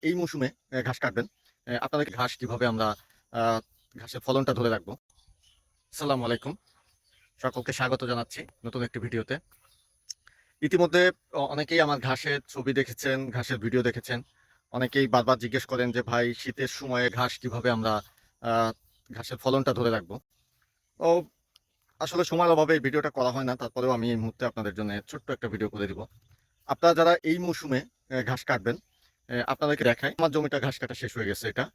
এই মৌসুমে ঘাস কাটবেন, আপনাদের ঘাস কিভাবে আমরা আ ঘাসের ফলনটা ধরে রাখবো। আসসালামু আলাইকুম। সকলকে স্বাগত জানাচ্ছি নতুন একটি ভিডিওতে। ইতিমধ্যে অনেকেই আমার ঘাসের ছবি দেখেছেন, ঘাসের ভিডিও দেখেছেন। অনেকেই বারবার জিজ্ঞেস করেন যে, "ভাই শীতের সময়ে ঘাস কিভাবে আমরা আ ঘাসের ফলনটা ধরে রাখবো?" তো আসলে সময়ের অভাবে এই ভিডিওটা করা হয় না। তারপরেও আমি এই মুহূর্তে আপনাদের জন্য ছোট্ট একটা ভিডিও করে দিব। আপনারা যারা এই মৌসুমে ঘাস কাটবেন, আপনাদেরকে দেখাই। আমার জমিটা ঘাস কাটা শেষ হয়ে গেছে এটা।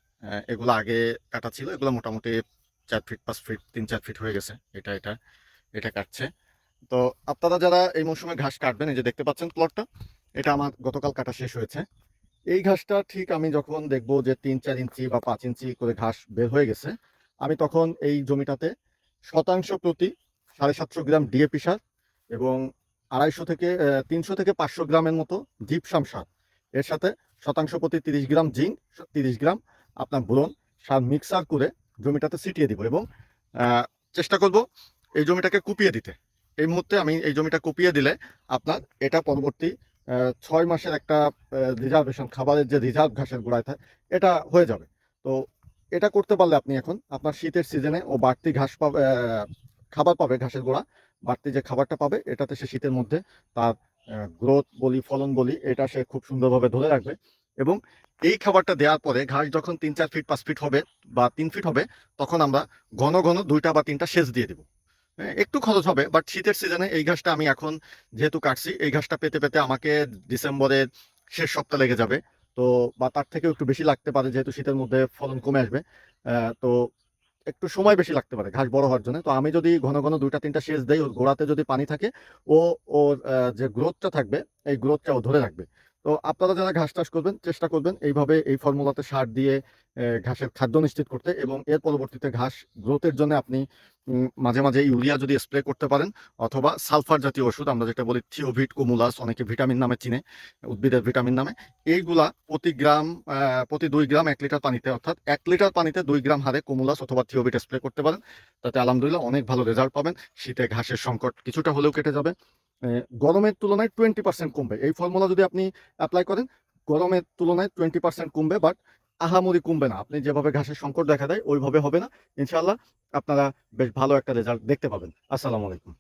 এগুলো আগে কাটা ছিল। এগুলো মোটামুটি ৪ ফিট, ৫ ফিট, ৩-৪ ফিট হয়ে গেছে। এটা কাটছে। তো আপনারা যারা এই মৌসুমে ঘাস কাটবেন, এই যে দেখতে পাচ্ছেন প্লটটা, এটা আমার গতকাল কাটা শেষ হয়েছে। এই ঘাসটা ঠিক আমি যখন দেখব যে ৩-৪ ইঞ্চি বা ৫ ইঞ্চি করে ঘাস বের হয়ে গেছে, আমি তখন এই জমিটাতে শতাংশ প্রতি ৭৫০ গ্রাম ডিএপি সার এবং ২৫০ থেকে ৩০০ থেকে ৫০০ গ্রামের মতো জিপসাম সার, এর সাথে শতাংশ প্রতি ৩০ গ্রাম জিঙ্ক, ৩০ গ্রাম আপনার বোরন সার মিক্সার করে জমিটাতে ছিটিয়ে দিব এবং আ চেষ্টা করব এই জমিটাকে কুপিয়ে দিতে। এই মুহূর্তে আমি এই জমিটা কুপিয়ে দিলে আপনার এটা পরবর্তী ৬ মাসের একটা রিজার্ভেশন, খাবারের যে রিজার্ভ ঘাসের গোড়ায় এটা হয়ে যাবে। তো এটা করতে পারলে আপনি এখন আপনার শীতের সিজনে ও বাড়তি ঘাস পাবে, খাবার পাবে ঘাসের গোড়া। বাড়তি যে খাবারটা পাবে এটাতে সে শীতের মধ্যে তার গ্রোথ বলি, ফলন বলি, এটা সে খুব সুন্দরভাবে ধরে রাখবে এবং এই খাবারটা দেওয়ার পরে ঘাস যখন ৩-৪ ফিট, ৫ ফিট হবে বা ৩ ফিট হবে, তখন আমরা ঘন, ঘন ২ টা বা ৩ টা সেচ দিয়ে দিব। হ্যাঁ, একটু খরচ হবে, বাট শীতের সিজনে এই ঘাসটা আমি এখন যেহেতু কাটছি, এই ঘাসটা পেতে, পেতে আমাকে ডিসেম্বরের শেষ সপ্তাহ লেগে যাবে। তো বা তার থেকেও একটু বেশি লাগতে পারে, যেহেতু শীতের মধ্যে ফলন কমে আসবে। তো একটু সময় বেশি লাগতে পারে ঘাস বড় হওয়ার জন্য। তো আমি যদি ঘন, ঘন ২ টা ৩ টা সেচ দেই, ওর গোড়াতে যদি পানি থাকে, ও ওর যে গ্রোথটা থাকবে, এই গ্রোথটা ও ধরে রাখবে। তো আপনারা যারা ঘাস চাষ করবেন, চেষ্টা করবেন এইভাবে এই ফর্মুলাতে সার দিয়ে ঘাসের খাদ্য নিশ্চিত করতে এবং এর পরবর্তীতে ঘাস গ্রোথের জন্য আপনি মাঝে, মাঝে ইউরিয়া যদি স্প্রে করতে পারেন, অথবা সালফার জাতীয় ওষুধ, আমরা যেটা বলি থিওভিট, কুমুলাস, অনেকে ভিটামিন নামে চিনে, উদ্ভিদের ভিটামিন নামে। এইগুলা প্রতি গ্রাম প্রতি ২ গ্রাম ১ লিটার পানিতে, অর্থাৎ ১ লিটার পানিতে ২ গ্রাম হারে কুমুলাস অথবা থিওভিট স্প্রে করতে পারেন। তাতে আলহামদুলিল্লাহ অনেক ভালো রেজাল্ট পাবেন। শীতে ঘাসের সংকট কিছুটা হলেও কেটে যাবে। গরমের তুলনায় 20% কমবে। এই ফর্মুলা যদি আপনি এপ্লাই করেন, গরমের তুলনায় 20% কমবে, বাট আহামরি কমবে না। আপনি যেভাবে ঘাসের সংকট দেখা দেয় ওইভাবে হবে না। ইনশাআল্লাহ আপনারা বেশ ভালো একটা রেজাল্ট দেখতে পাবেন। আসসালামু আলাইকুম।